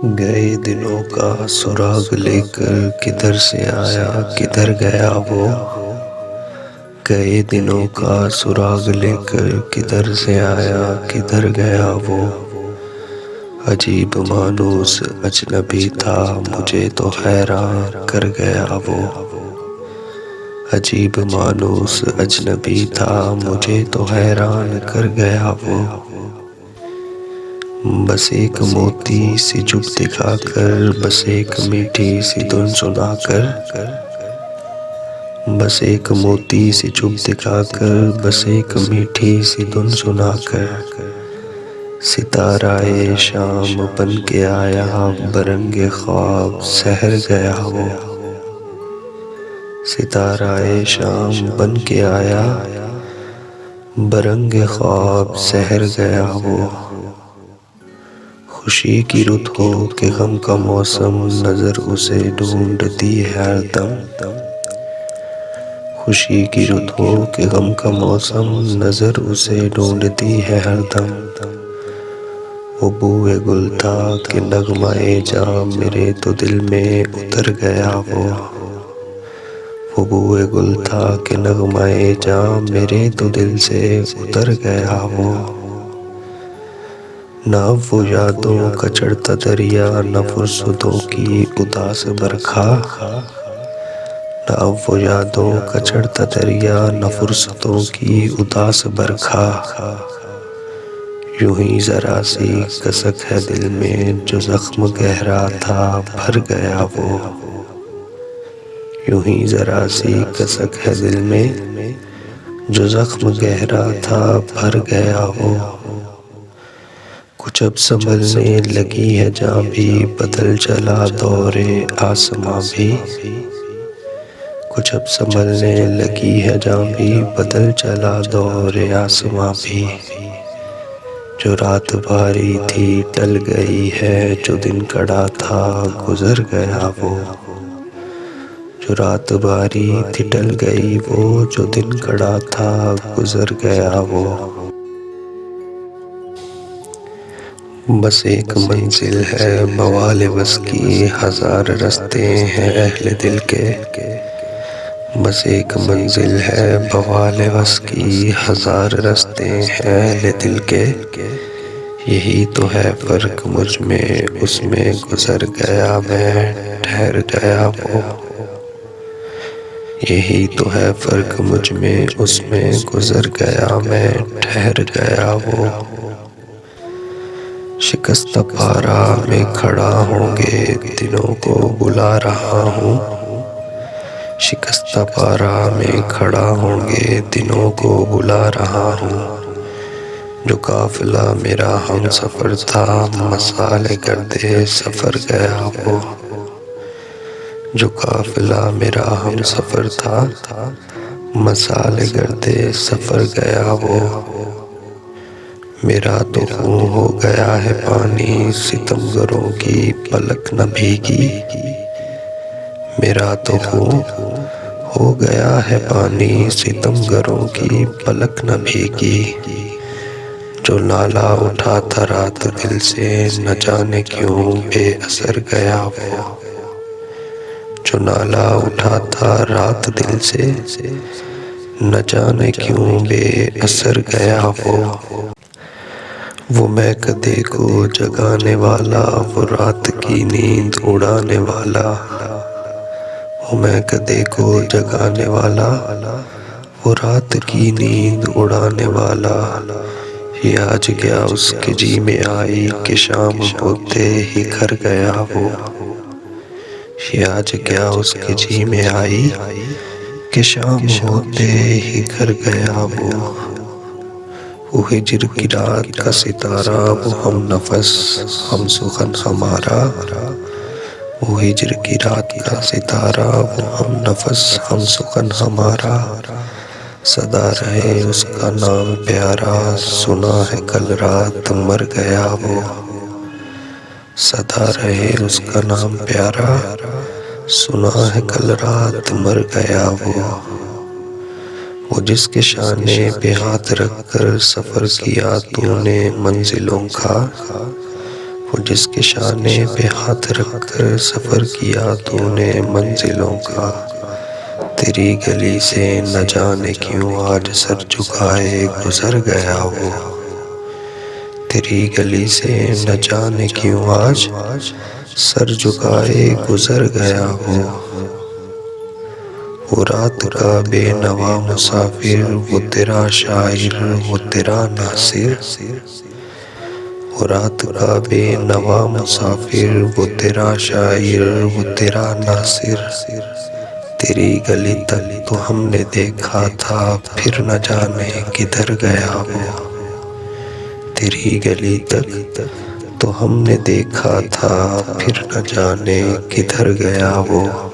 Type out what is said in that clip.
गए दिनों का सुराग लेकर किधर से आया किधर गया वो। गए दिनों का सुराग लेकर किधर से आया किधर गया वो। अजीब मानूस अजनबी था मुझे तो हैरान कर गया वो। अजीब मानूस अजनबी था मुझे तो हैरान कर गया वो। बस एक मोती सी चुप दिखाकर, बस एक मीठी सी धुन सुनाकर, बस एक मोती सी चुप दिखाकर, बस एक मीठी सी धुन सुनाकर, सिताराए शाम बन के आया बरंगे ख्वाब सहर गया वो। सिताराए शाम बन के आया बरंगे ख्वाब सहर गया वो। खुशी की रुत हो कि गम का मौसम नजर उसे ढूंढती है हरदम। खुशी की रुत हो कि गम का मौसम नजर उसे ढूंढती है हरदम। वो बूए गुल था कि नगमाए जाम मेरे तो दिल में उतर गया वो। वो बूए गुल था कि नगमाए जाम मेरे तो दिल से उतर गया वो। ना वो यादों का चढ़ता दरिया, न फुर्सतों की उदास बरखा। ना वो यादों का चढ़ता दरिया, न फुर्सतों की उदास बरखा। यूं ही जरा सी कसक है दिल में जो जख्म गहरा था भर गया वो। यूं ही जरा सी कसक है दिल में जो जख्म गहरा था भर गया वो। कुछ अब संभलने लगी है जहाँ भी बदल चला दौरे आसमां भी। कुछ अब संभलने लगी है जहाँ भी बदल चला दौरे आसमां भी। जो रात भारी थी टल गई है, जो दिन कड़ा था गुजर गया वो। जो रात भारी थी टल गई वो, जो दिन कड़ा था गुजर गया वो। बस एक मंजिल है बवाले बस की, हजार रास्ते हैं अहले दिल के। बस एक मंजिल है बवाले बस की, हजार रास्ते हैं अहले दिल के। यही तो है फर्क मुझ में उसमें गुजर गया मैं ठहर गया वो। यही तो है फर्क मुझ में उसमें गुजर गया मैं ठहर गया वो। शिकस्त पारा में खड़ा होंगे दिनों को बुला रहा हूँ। शिकस्त पारा में खड़ा होंगे दिनों को बुला रहा हूँ। जो काफिला मेरा हम सफर था मसाले गर्दे सफर गया वो। जो काफिला मेरा हम सफर था मसाले गर्दे सफर गया वो। मेरा तो खून हो गया है पानी सितमगरों की पलक न भीगी। मेरा तो खून हो गया है पानी सितमगरों की पलक न भीगी। जो नाला उठा था रात दिल से न जाने क्यों बेअसर गया वो। जो नाला उठा था रात दिल से न जाने क्यों बेअसर गया वो मैं कदे को जगाने वाला, वो रात की नींद उड़ाने वाला। वो मैं कदे को जगाने वाला, वो रात की नींद उड़ाने वाला। ये आज क्या उसके जी में आई कि शाम होते ही घर गया वो। ये आज क्या उसके जी में आई कि शाम होते ही घर गया वो हिजर की रात का सितारा, वो हम नफस हम सुखन हमारा। वो हिजर की रात का सितारा, वो हम नफस हम सुखन हमारा। सदा रहे उसका नाम प्यारा, सुना है कल रात मर गया वो। सदा रहे उसका नाम प्यारा, सुना है कल रात मर गया वो जिसके शाने पे हाथ रखकर सफर किया तूने मंजिलों का। वो जिसके शाने पे हाथ रखकर सफ़र किया तूने मंजिलों का। तेरी गली से न जाने क्यों आज सर झुकाए गुजर गया वो। तेरी गली से न जाने क्यों आज सर झुकाए गुजर गया वो रात का बेनवा मुसाफिर, वो तेरा शायर, वो तेरा नासिर। वो रात का बेनवा मुसाफिर, वो तेरा शायर, वो तेरा नासिर। तेरी गली तक तो हमने देखा था, फिर न जाने किधर गया वो। तेरी गली तक तो हमने देखा था, फिर न जाने किधर गया वो।